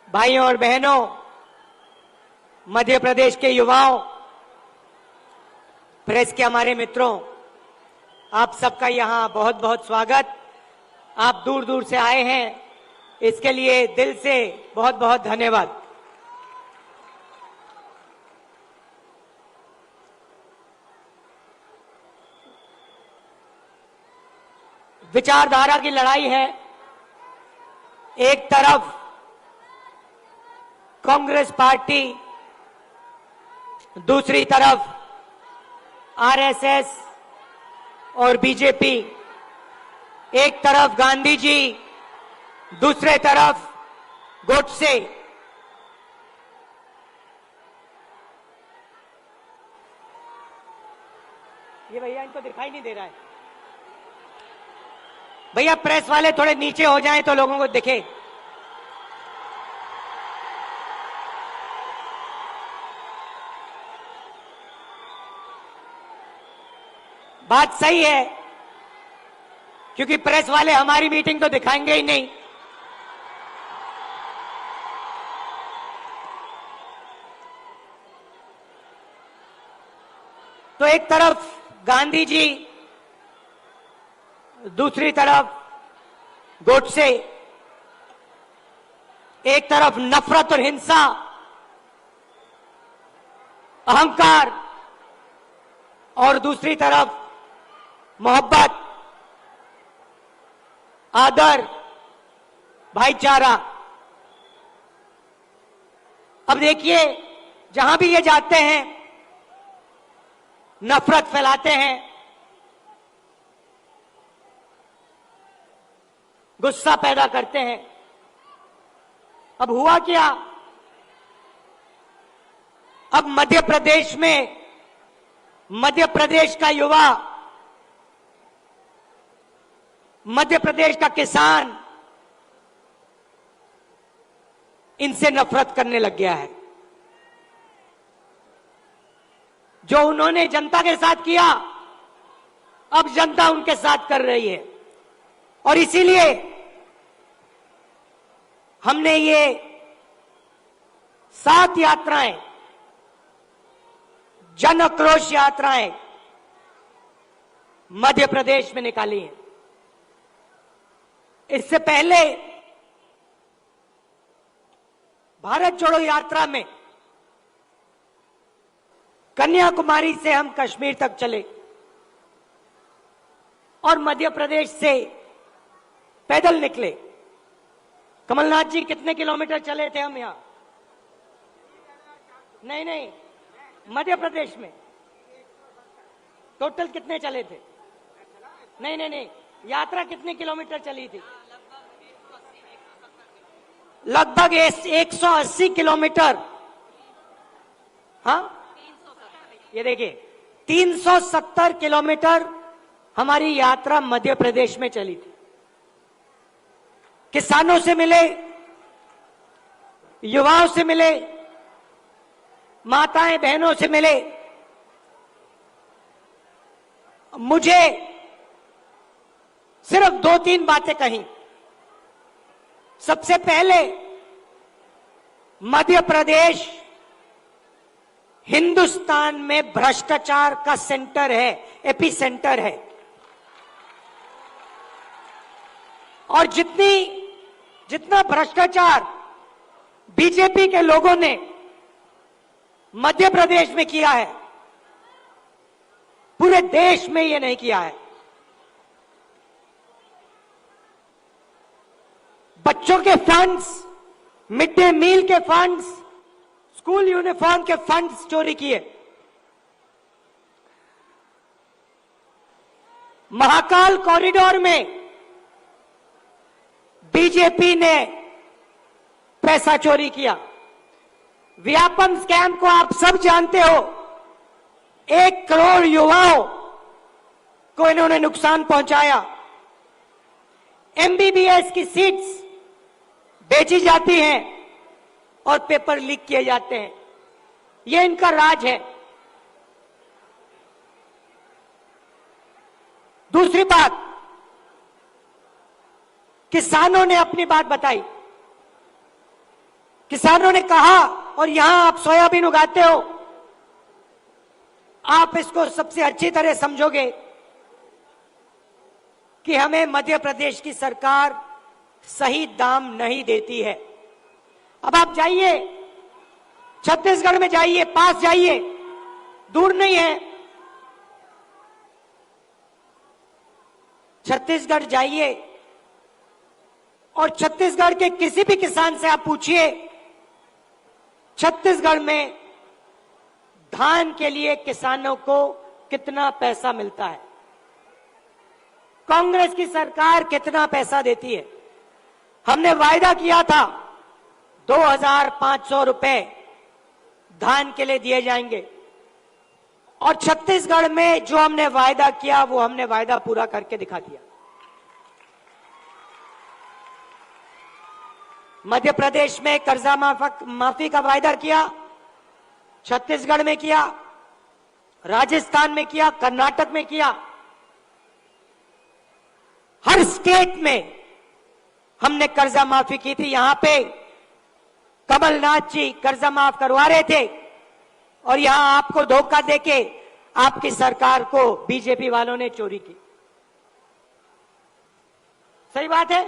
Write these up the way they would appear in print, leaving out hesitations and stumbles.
भाइयों और बहनों, मध्य प्रदेश के युवाओं, प्रेस के हमारे मित्रों, आप सबका यहां बहुत बहुत स्वागत। आप दूर दूर से आए हैं, इसके लिए दिल से बहुत बहुत धन्यवाद। विचारधारा की लड़ाई है। एक तरफ कांग्रेस पार्टी, दूसरी तरफ आरएसएस और बीजेपी। एक तरफ गांधी जी, दूसरे तरफ गोडसे। ये भैया इनको दिखाई नहीं दे रहा है। भैया प्रेस वाले थोड़े नीचे हो जाएं तो लोगों को दिखे। बात सही है, क्योंकि प्रेस वाले हमारी मीटिंग तो दिखाएंगे ही नहीं। तो एक तरफ गांधी जी, दूसरी तरफ गोडसे। एक तरफ नफरत और हिंसा, अहंकार, और दूसरी तरफ मोहब्बत, आदर, भाईचारा। अब देखिए, जहां भी ये जाते हैं नफरत फैलाते हैं, गुस्सा पैदा करते हैं। अब हुआ क्या? अब मध्य प्रदेश में, मध्य प्रदेश का युवा, मध्य प्रदेश का किसान इनसे नफरत करने लग गया है। जो उन्होंने जनता के साथ किया, अब जनता उनके साथ कर रही है। और इसीलिए हमने ये 7 यात्राएं, जन आक्रोश यात्राएं मध्य प्रदेश में निकाली हैं। इससे पहले भारत जोड़ो यात्रा में कन्याकुमारी से हम कश्मीर तक चले और मध्य प्रदेश से पैदल निकले। कमलनाथ जी, कितने किलोमीटर चले थे हम यहां? नहीं, मध्य प्रदेश में टोटल कितने चले थे? नहीं, यात्रा कितने किलोमीटर चली थी? लगभग 180 किलोमीटर। हाँ, ये देखिए, 370 किलोमीटर हमारी यात्रा मध्य प्रदेश में चली थी। किसानों से मिले, युवाओं से मिले, माताएं बहनों से मिले। मुझे सिर्फ 2-3 बातें कही। सबसे पहले, मध्य प्रदेश हिंदुस्तान में भ्रष्टाचार का सेंटर है, एपी सेंटर है। और जितना भ्रष्टाचार बीजेपी के लोगों ने मध्य प्रदेश में किया है, पूरे देश में ये नहीं किया है। बच्चों के फंड्स, मिड डे मील के फंड्स, स्कूल यूनिफॉर्म के फंड्स चोरी किए। महाकाल कॉरिडोर में बीजेपी ने पैसा चोरी किया। व्यापम स्कैम को आप सब जानते हो। 1 करोड़ युवाओं को इन्होंने नुकसान पहुंचाया। एमबीबीएस की सीट्स बेची जाती हैं और पेपर लीक किए जाते हैं। यह इनका राज है। दूसरी बात, किसानों ने अपनी बात बताई। किसानों ने कहा, और यहां आप सोयाबीन उगाते हो, आप इसको सबसे अच्छी तरह समझोगे कि हमें मध्य प्रदेश की सरकार सही दाम नहीं देती है। अब आप जाइए, छत्तीसगढ़ में जाइए, पास जाइए, दूर नहीं है, छत्तीसगढ़ जाइए और छत्तीसगढ़ के किसी भी किसान से आप पूछिए, छत्तीसगढ़ में धान के लिए किसानों को कितना पैसा मिलता है, कांग्रेस की सरकार कितना पैसा देती है। हमने वायदा किया था 2,500 रुपए धान के लिए दिए जाएंगे, और छत्तीसगढ़ में जो हमने वायदा किया वो हमने वायदा पूरा करके दिखा दिया। मध्य प्रदेश में कर्जा माफी का वायदा किया, छत्तीसगढ़ में किया, राजस्थान में किया, कर्नाटक में किया, हर स्टेट में हमने कर्जा माफी की थी। यहां पे कमलनाथ जी कर्जा माफ करवा रहे थे और यहां आपको धोखा देके आपकी सरकार को बीजेपी वालों ने चोरी की। सही बात है।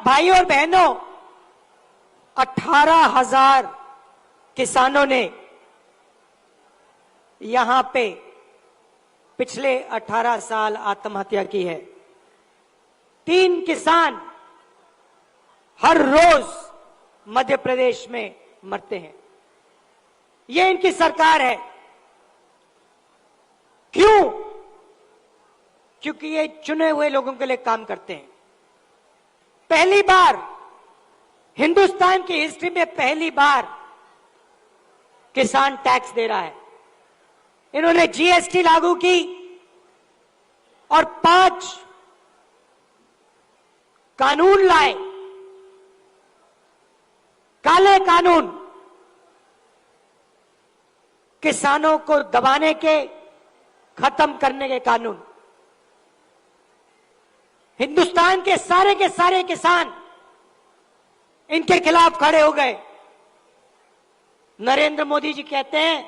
भाई और बहनों, 18,000 किसानों ने यहां पे पिछले 18 साल आत्महत्या की है। 3 किसान हर रोज मध्य प्रदेश में मरते हैं। ये इनकी सरकार है। क्यों? क्योंकि ये चुने हुए लोगों के लिए काम करते हैं। पहली बार हिंदुस्तान की हिस्ट्री में पहली बार किसान टैक्स दे रहा है। इन्होंने जीएसटी लागू की और 5 कानून लाए, काले कानून, किसानों को दबाने के, खत्म करने के कानून। हिंदुस्तान के सारे किसान इनके खिलाफ खड़े हो गए। नरेंद्र मोदी जी कहते हैं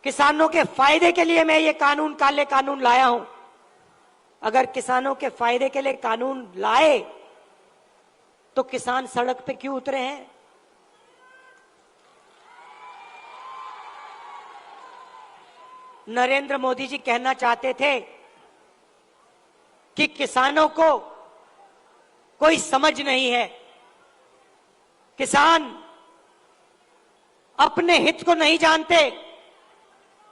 किसानों के फायदे के लिए मैं ये कानून, काले कानून लाया हूं। अगर किसानों के फायदे के लिए कानून लाए तो किसान सड़क पे क्यों उतरे हैं? नरेंद्र मोदी जी कहना चाहते थे कि किसानों को कोई समझ नहीं है, किसान अपने हित को नहीं जानते।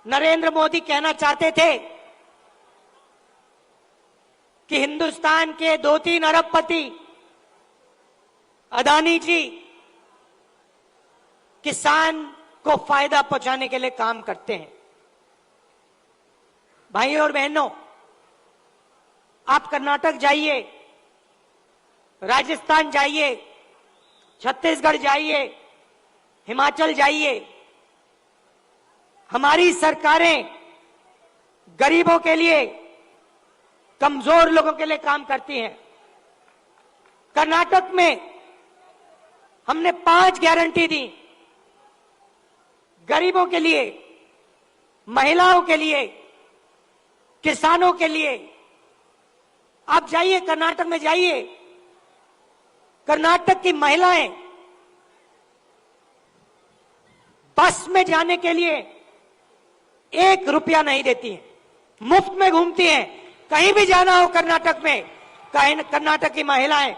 नरेंद्र मोदी कहना चाहते थे कि हिंदुस्तान के 2-3 अरबपति अदानी जी किसान को फायदा पहुंचाने के लिए काम करते हैं। भाइयों और बहनों, आप कर्नाटक जाइए, राजस्थान जाइए, छत्तीसगढ़ जाइए, हिमाचल जाइए, हमारी सरकारें गरीबों के लिए, कमजोर लोगों के लिए काम करती हैं। कर्नाटक में हमने 5 गारंटी दी, गरीबों के लिए, महिलाओं के लिए, किसानों के लिए। आप जाइए, कर्नाटक में जाइए, कर्नाटक की महिलाएं बस में जाने के लिए 1 रुपया नहीं देती हैं, मुफ्त में घूमती हैं। कहीं भी जाना हो कर्नाटक में, कर्नाटक की महिलाएं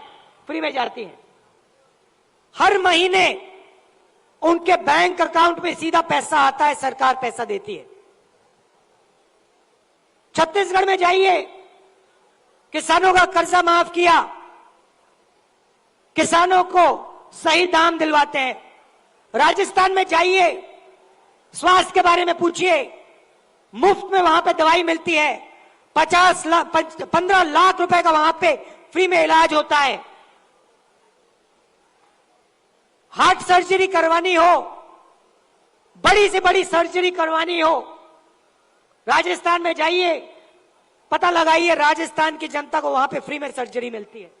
फ्री में जाती हैं। हर महीने उनके बैंक अकाउंट में सीधा पैसा आता है, सरकार पैसा देती है। छत्तीसगढ़ में जाइए, किसानों का कर्जा माफ किया, किसानों को सही दाम दिलवाते हैं। राजस्थान में जाइए, स्वास्थ्य के बारे में पूछिए, मुफ्त में वहां पे दवाई मिलती है। 15 लाख रुपए का वहां पे फ्री में इलाज होता है। हार्ट सर्जरी करवानी हो, बड़ी से बड़ी सर्जरी करवानी हो, राजस्थान में जाइए, पता लगाइए, राजस्थान की जनता को वहां पे फ्री में सर्जरी मिलती है।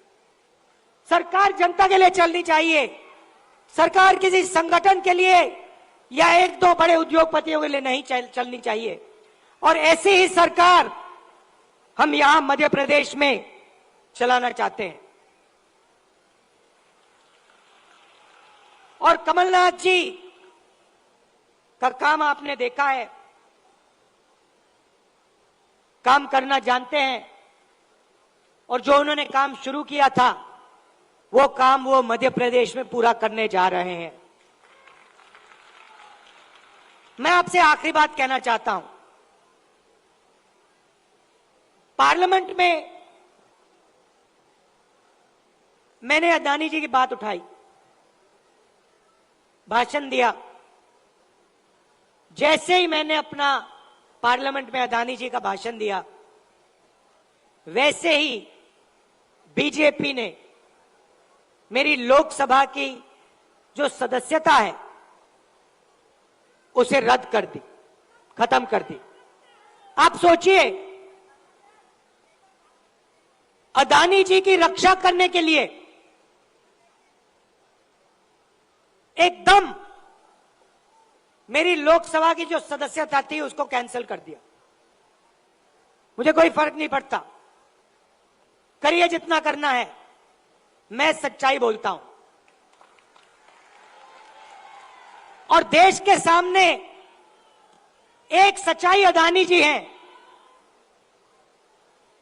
सरकार जनता के लिए चलनी चाहिए, सरकार किसी संगठन के लिए या एक दो बड़े उद्योगपतियों के लिए नहीं चलनी चाहिए। और ऐसी ही सरकार हम यहां मध्य प्रदेश में चलाना चाहते हैं। और कमलनाथ जी का काम आपने देखा है, काम करना जानते हैं, और जो उन्होंने काम शुरू किया था वो काम वो मध्य प्रदेश में पूरा करने जा रहे हैं। मैं आपसे आखिरी बात कहना चाहता हूं, पार्लियामेंट में मैंने अदानी जी की बात उठाई, भाषण दिया। जैसे ही मैंने अपना पार्लियामेंट में अदानी जी का भाषण दिया, वैसे ही बीजेपी ने मेरी लोकसभा की जो सदस्यता है उसे रद्द कर दी, खत्म कर दी। आप सोचिए, अदानी जी की रक्षा करने के लिए एकदम मेरी लोकसभा की जो सदस्यता थी उसको कैंसिल कर दिया। मुझे कोई फर्क नहीं पड़ता, करिए जितना करना है, मैं सच्चाई बोलता हूं। और देश के सामने एक सच्चाई अदानी जी हैं।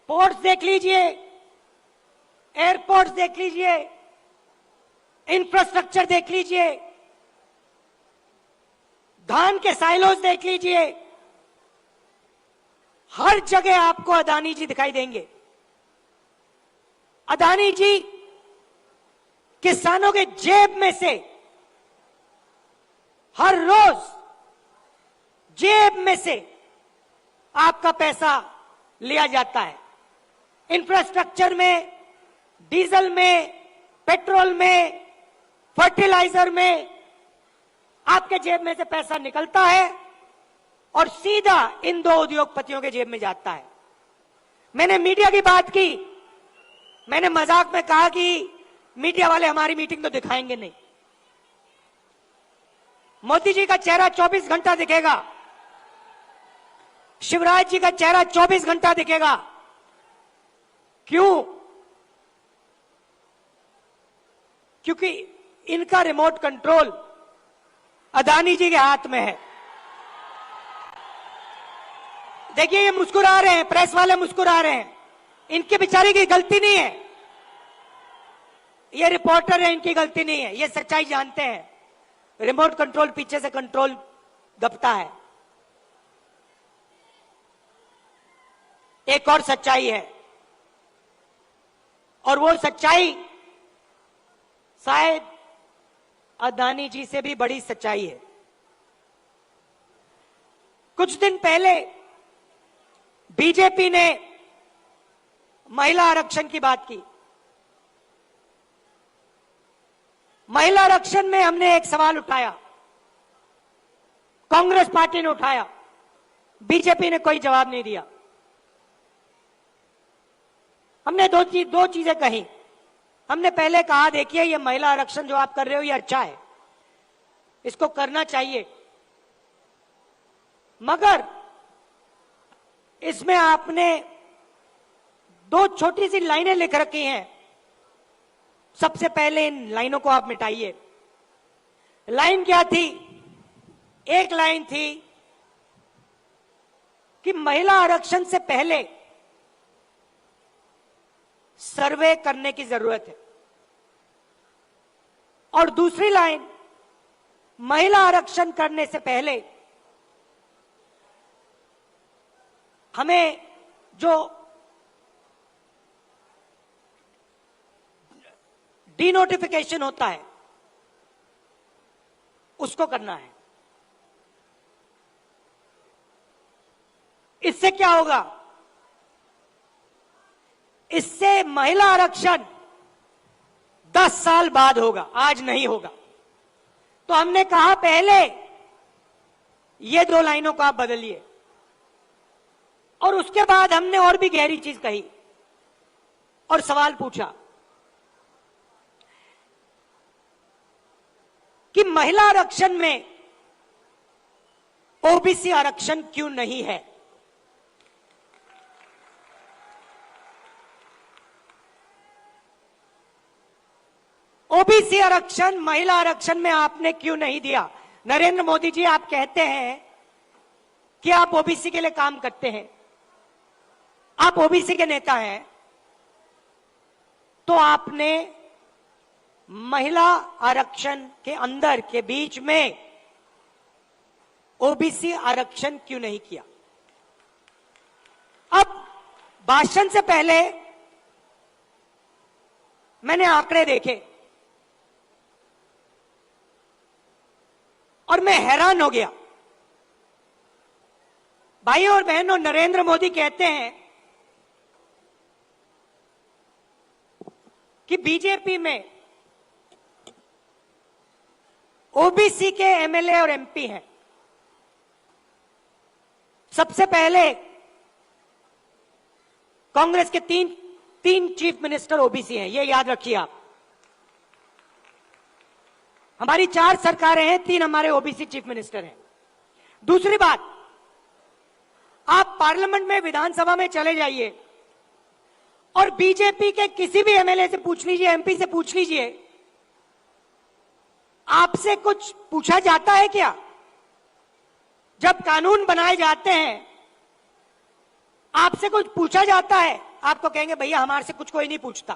पोर्ट्स देख लीजिए, एयरपोर्ट्स देख लीजिए, इंफ्रास्ट्रक्चर देख लीजिए, धान के साइलोज देख लीजिए, हर जगह आपको अदानी जी दिखाई देंगे। अदानी जी किसानों के जेब में से हर रोज जेब में से आपका पैसा लिया जाता है। इंफ्रास्ट्रक्चर में, डीजल में, पेट्रोल में, फर्टिलाइजर में आपके जेब में से पैसा निकलता है और सीधा इन दो उद्योगपतियों के जेब में जाता है। मैंने मीडिया की बात की, मैंने मजाक में कहा कि मीडिया वाले हमारी मीटिंग तो दिखाएंगे नहीं। मोदी जी का चेहरा 24 घंटा दिखेगा, शिवराज जी का चेहरा 24 घंटा दिखेगा। क्यों? क्योंकि इनका रिमोट कंट्रोल अदानी जी के हाथ में है। देखिए, ये मुस्कुरा रहे हैं, प्रेस वाले मुस्कुरा रहे हैं, इनके बेचारे की गलती नहीं है, ये रिपोर्टर है, इनकी गलती नहीं है, ये सच्चाई जानते हैं। रिमोट कंट्रोल पीछे से कंट्रोल दबता है। एक और सच्चाई है, और वो सच्चाई शायद अदानी जी से भी बड़ी सच्चाई है। कुछ दिन पहले बीजेपी ने महिला आरक्षण की बात की। महिला आरक्षण में हमने एक सवाल उठाया, कांग्रेस पार्टी ने उठाया, बीजेपी ने कोई जवाब नहीं दिया। हमने दो चीजें कही। हमने पहले कहा, देखिए ये महिला आरक्षण जो आप कर रहे हो ये अच्छा है, इसको करना चाहिए, मगर इसमें आपने दो छोटी सी लाइनें लिख रखी हैं, सबसे पहले इन लाइनों को आप मिटाइए। लाइन क्या थी? एक लाइन थी कि महिला आरक्षण से पहले सर्वे करने की जरूरत है, और दूसरी लाइन, महिला आरक्षण करने से पहले हमें जो डीनोटिफिकेशन होता है उसको करना है। इससे क्या होगा? इससे महिला आरक्षण 10 साल बाद होगा, आज नहीं होगा। तो हमने कहा पहले ये दो लाइनों को आप बदलिए। और उसके बाद हमने और भी गहरी चीज कही और सवाल पूछा कि महिला आरक्षण में ओबीसी आरक्षण क्यों नहीं है। ओबीसी आरक्षण महिला आरक्षण में आपने क्यों नहीं दिया। नरेंद्र मोदी जी, आप कहते हैं कि आप ओबीसी के लिए काम करते हैं, आप ओबीसी के नेता हैं, तो आपने महिला आरक्षण के अंदर के बीच में ओबीसी आरक्षण क्यों नहीं किया। अब भाषण से पहले मैंने आंकड़े देखे और मैं हैरान हो गया। भाइयों और बहनों, नरेंद्र मोदी कहते हैं कि बीजेपी में ओबीसी के एमएलए और एमपी हैं। सबसे पहले कांग्रेस के तीन चीफ मिनिस्टर ओबीसी हैं, ये याद रखिए आप। हमारी 4 सरकारें हैं, 3 हमारे ओबीसी चीफ मिनिस्टर हैं। दूसरी बात, आप पार्लियामेंट में, विधानसभा में चले जाइए और बीजेपी के किसी भी एमएलए से पूछ लीजिए, एमपी से पूछ लीजिए, आपसे कुछ पूछा जाता है क्या? जब कानून बनाए जाते हैं आपसे कुछ पूछा जाता है? आपको कहेंगे भैया हमारे से कुछ कोई नहीं पूछता।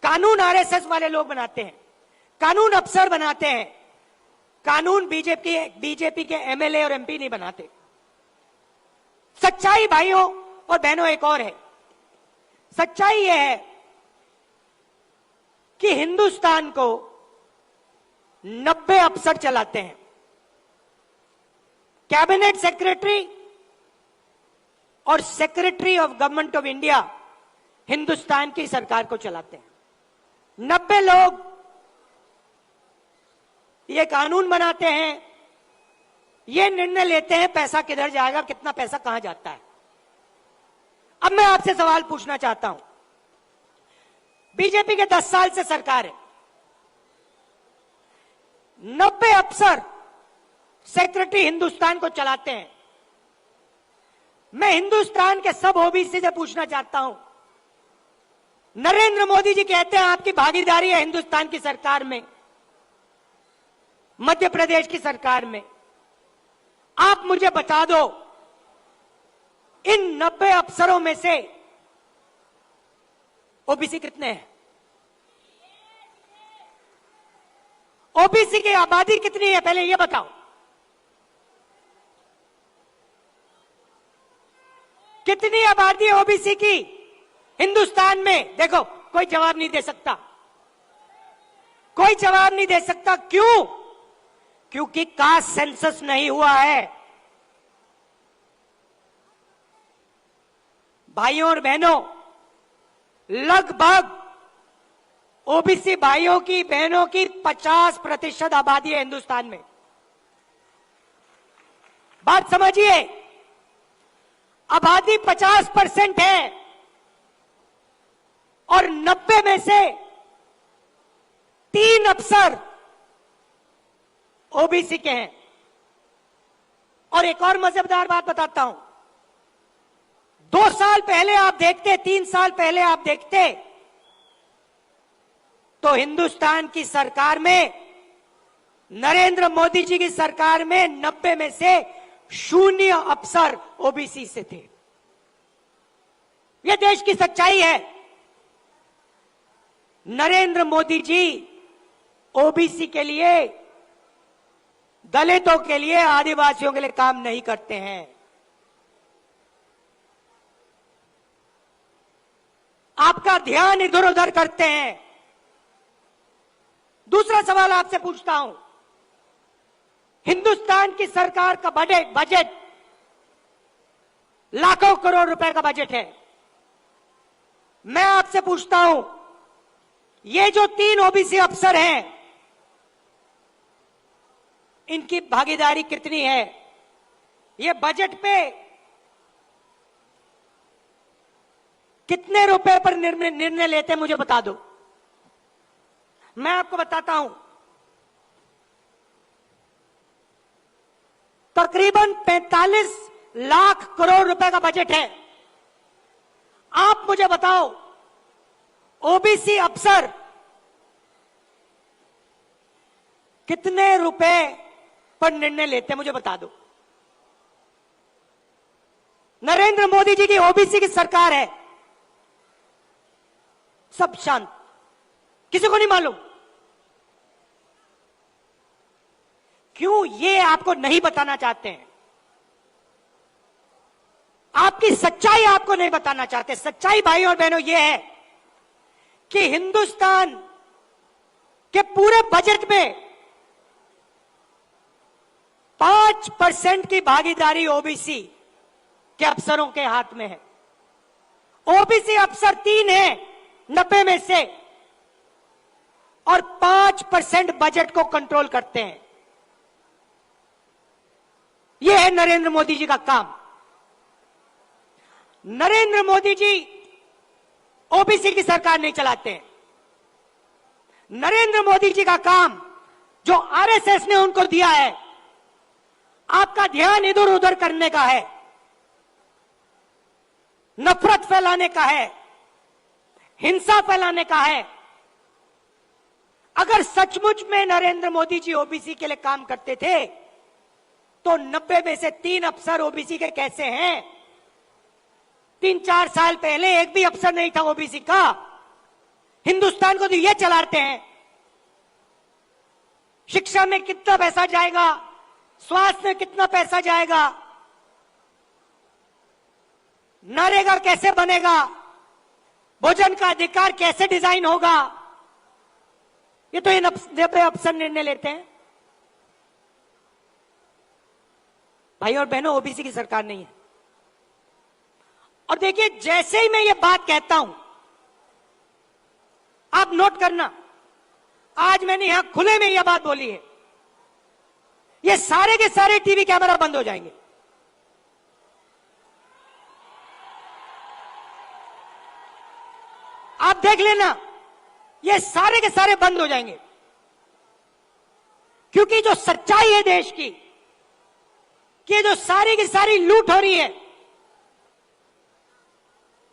कानून आरएसएस वाले लोग बनाते हैं, कानून अफसर बनाते हैं, कानून बीजेपी के एमएलए और एमपी नहीं बनाते। सच्चाई भाइयों और बहनों एक और है। सच्चाई यह है कि हिंदुस्तान को 90 अफसर चलाते हैं। कैबिनेट सेक्रेटरी और secretary of government of India Hindustan की सरकार को चलाते हैं। 90 लोग ये कानून बनाते हैं, ये निर्णय लेते हैं पैसा किधर जाएगा, कितना पैसा कहां जाता है। अब मैं आपसे सवाल पूछना चाहता हूं, बीजेपी के 10 साल से सरकार है, 90 अफसर सेक्रेटरी हिंदुस्तान को चलाते हैं। मैं हिंदुस्तान के सब ओबीसी से पूछना चाहता हूं, नरेंद्र मोदी जी कहते हैं आपकी भागीदारी है हिंदुस्तान की सरकार में, मध्य प्रदेश की सरकार में। आप मुझे बता दो, इन 90 अफसरों में से ओबीसी कितने हैं? ओबीसी की आबादी कितनी है पहले ये बताओ। कितनी आबादी है ओबीसी की हिंदुस्तान में? देखो, कोई जवाब नहीं दे सकता, कोई जवाब नहीं दे सकता। क्यों? क्योंकि कास्ट सेंसस नहीं हुआ है। भाइयों और बहनों, लगभग ओबीसी भाइयों की बहनों की 50% आबादी है हिंदुस्तान में। बात समझिए, आबादी 50% है और 90 में से 3 अफसर ओबीसी के हैं। और एक और मजेदार बात बताता हूं, 2 साल पहले आप देखते, 3 साल पहले आप देखते तो हिंदुस्तान की सरकार में, नरेंद्र मोदी जी की सरकार में 90 में से 0 अफसर ओबीसी से थे। यह देश की सच्चाई है। नरेंद्र मोदी जी ओबीसी के लिए, दलितों के लिए, आदिवासियों के लिए काम नहीं करते हैं। आपका ध्यान इधर उधर करते हैं। दूसरा सवाल आपसे पूछता हूं, हिंदुस्तान की सरकार का बजट लाखों करोड़ रुपए का बजट है। मैं आपसे पूछता हूं, ये जो 3 ओबीसी अफसर हैं, इनकी भागीदारी कितनी है? ये बजट पे कितने रुपए पर निर्णय लेते हैं मुझे बता दो। मैं आपको बताता हूं, तकरीबन 45 लाख करोड़ रुपए का बजट है। आप मुझे बताओ, ओबीसी अफसर कितने रुपए पर निर्णय लेते हैं मुझे बता दो। नरेंद्र मोदी जी की ओबीसी की सरकार है, सब शांत, किसी को नहीं मालूम। क्यों? ये आपको नहीं बताना चाहते हैं, आपकी सच्चाई आपको नहीं बताना चाहते। सच्चाई भाई और बहनों ये है कि हिंदुस्तान के पूरे बजट में 5% की भागीदारी ओबीसी के अफसरों के हाथ में है। ओबीसी अफसर 3 हैं 90 में से, और 5% बजट को कंट्रोल करते हैं। यह है नरेंद्र मोदी जी का काम। नरेंद्र मोदी जी ओबीसी की सरकार नहीं चलाते हैं। नरेंद्र मोदी जी का काम जो आरएसएस ने उनको दिया है, आपका ध्यान इधर उधर करने का है, नफरत फैलाने का है, हिंसा फैलाने का है। अगर सचमुच में नरेंद्र मोदी जी ओबीसी के लिए काम करते थे तो 90 में से 3 अफसर ओबीसी के कैसे हैं? 3-4 साल पहले एक भी अफसर नहीं था ओबीसी का। हिंदुस्तान को तो ये चलाते हैं। शिक्षा में कितना पैसा जाएगा, स्वास्थ्य में कितना पैसा जाएगा, नरेगा कैसे बनेगा, भोजन का अधिकार कैसे डिजाइन होगा, ये तो ये 90 अफसर निर्णय लेते हैं। भाई और बहनों, ओबीसी की सरकार नहीं है। और देखिए, जैसे ही मैं ये बात कहता हूं, आप नोट करना, आज मैंने यहां खुले में यह बात बोली है, ये सारे के सारे टीवी कैमरा बंद हो जाएंगे। आप देख लेना, ये सारे के सारे बंद हो जाएंगे। क्योंकि जो सच्चाई है देश की, कि जो सारी की सारी लूट हो रही है,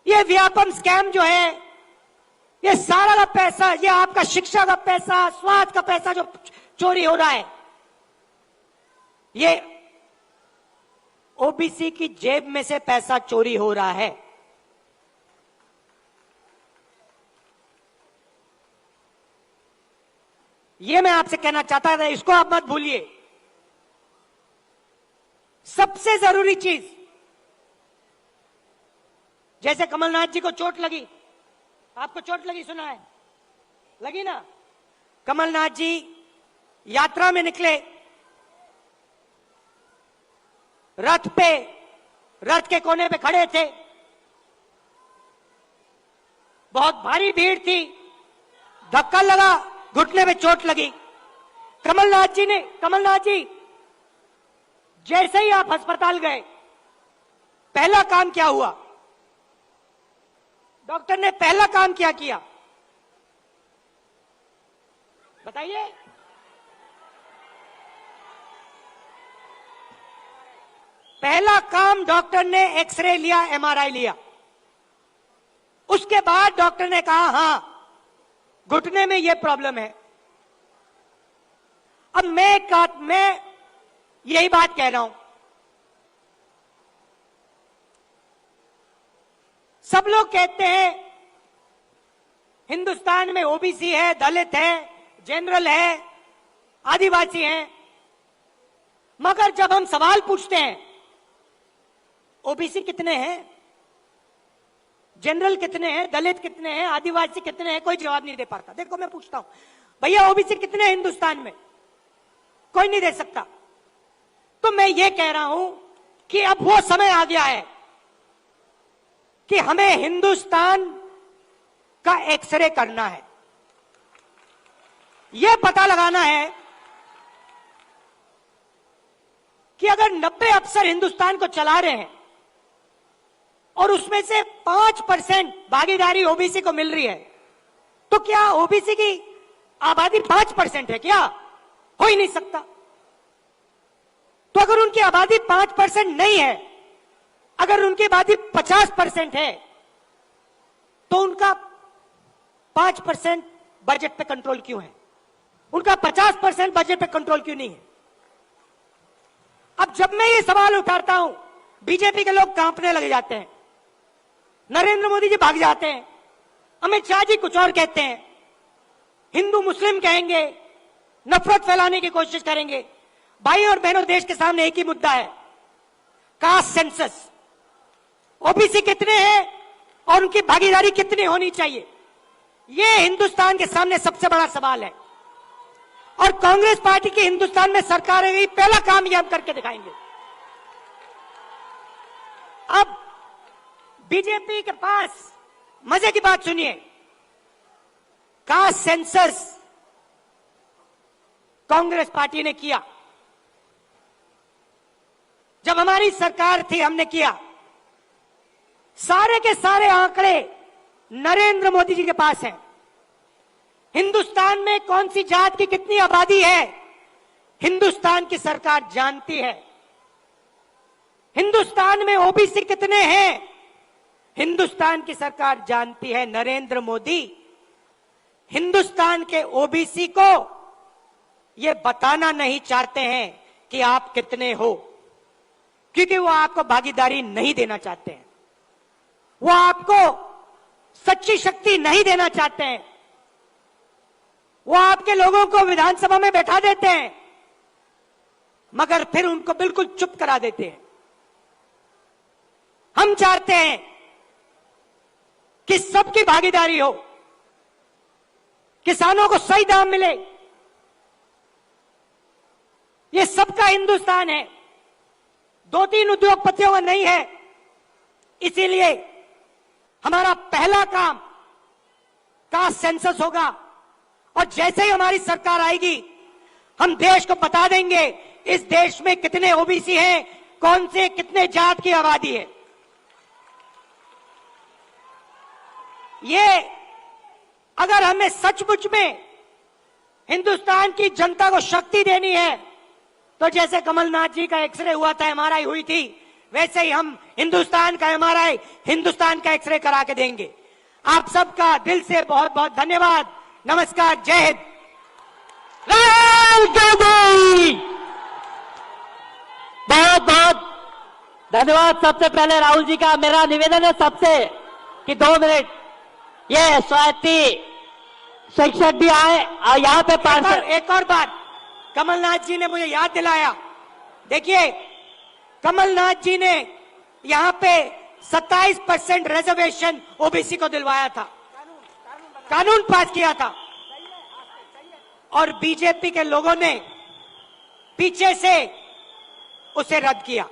ये व्यापम स्कैम जो है, ये सारा का पैसा, ये आपका शिक्षा का पैसा, स्वास्थ्य का पैसा जो चोरी हो रहा है, ये ओबीसी की जेब में से पैसा चोरी हो रहा है। ये मैं आपसे कहना चाहता था, इसको आप मत भूलिए। सबसे जरूरी चीज, जैसे कमलनाथ जी को चोट लगी, आपको चोट लगी, सुना है, लगी ना? कमलनाथ जी यात्रा में निकले, रथ पे, रथ के कोने पे खड़े थे, बहुत भारी भीड़ थी, धक्का लगा, घुटने पे चोट लगी। कमलनाथ जी जैसे ही आप अस्पताल गए, पहला काम क्या हुआ? डॉक्टर ने पहला काम क्या किया बताइए? पहला काम डॉक्टर ने एक्सरे लिया, एमआरआई लिया। उसके बाद डॉक्टर ने कहा हां, घुटने में यह प्रॉब्लम है। अब मैं यही बात कह रहा हूं, सब लोग कहते हैं हिंदुस्तान में ओबीसी है, दलित है, जनरल है, आदिवासी हैं, मगर जब हम सवाल पूछते हैं ओबीसी कितने हैं, जनरल कितने हैं, दलित कितने हैं, आदिवासी कितने हैं, कोई जवाब नहीं दे पाता। देखो, मैं पूछता हूं, भैया ओबीसी कितने हैं हिंदुस्तान में? कोई नहीं दे सकता। तो मैं ये कह रहा हूं कि अब वो समय आ गया है कि हमें हिंदुस्तान का एक्सरे करना है। यह पता लगाना है कि अगर 90 अफसर हिंदुस्तान को चला रहे हैं और उसमें से 5% भागीदारी ओबीसी को मिल रही है, तो क्या ओबीसी की आबादी 5% है क्या? हो ही नहीं सकता। तो अगर उनकी आबादी 5% नहीं है, अगर उनकी आबादी 50% है, तो उनका 5% बजट पे कंट्रोल क्यों है? उनका 50% बजट पे कंट्रोल क्यों नहीं है? अब जब मैं ये सवाल उठाता हूं, बीजेपी के लोग कांपने लग जाते हैं, नरेंद्र मोदी जी भाग जाते हैं, अमित शाह जी कुछ और कहते हैं, हिंदू मुस्लिम कहेंगे, नफरत फैलाने की कोशिश करेंगे। भाई और बहनों, देश के सामने एक ही मुद्दा है, कास्ट सेंसस। ओबीसी कितने हैं और उनकी भागीदारी कितनी होनी चाहिए, यह हिंदुस्तान के सामने सबसे बड़ा सवाल है। और कांग्रेस पार्टी की हिंदुस्तान में सरकार है, पहला काम यह हम करके दिखाएंगे। अब बीजेपी के पास मजे की बात सुनिए, कास्ट सेंसस कांग्रेस पार्टी ने किया, जब हमारी सरकार थी हमने किया। सारे के सारे आंकड़े नरेंद्र मोदी जी के पास हैं। हिंदुस्तान में कौन सी जात की कितनी आबादी है, हिंदुस्तान की सरकार जानती है। हिंदुस्तान में ओबीसी कितने हैं, हिंदुस्तान की सरकार जानती है। नरेंद्र मोदी हिंदुस्तान के ओबीसी को यह बताना नहीं चाहते हैं कि आप कितने हो, क्योंकि वो आपको भागीदारी नहीं देना चाहते हैं, वो आपको सच्ची शक्ति नहीं देना चाहते हैं। वो आपके लोगों को विधानसभा में बैठा देते हैं, मगर फिर उनको बिल्कुल चुप करा देते हैं। हम चाहते हैं कि सबकी भागीदारी हो, किसानों को सही दाम मिले। ये सबका हिंदुस्तान है, 2-3 उद्योगपतियों का नहीं है। इसीलिए हमारा पहला काम कास्ट सेंसस होगा, और जैसे ही हमारी सरकार आएगी हम देश को बता देंगे इस देश में कितने ओबीसी हैं, कौन से कितने जात की आबादी है। ये अगर हमें सचमुच में हिंदुस्तान की जनता को शक्ति देनी है, तो जैसे कमलनाथ जी का एक्सरे हुआ था, एमआरआई हुई थी, वैसे ही हम हिंदुस्तान का एमआरआई, हिंदुस्तान का एक्सरे करा के देंगे। आप सबका दिल से बहुत बहुत धन्यवाद। नमस्कार, जय हिंद। बहुत बहुत धन्यवाद। सबसे पहले राहुल जी का मेरा निवेदन है सबसे कि 2 मिनट ये स्वाति शिक्षक भी आए और यहाँ पे एक और बात कमलनाथ जी ने मुझे याद दिलाया। देखिए, कमलनाथ जी ने यहाँ पे 27% रिजर्वेशन ओबीसी को दिलवाया था, कानून पास किया था, और बीजेपी के लोगों ने पीछे से उसे रद्द किया।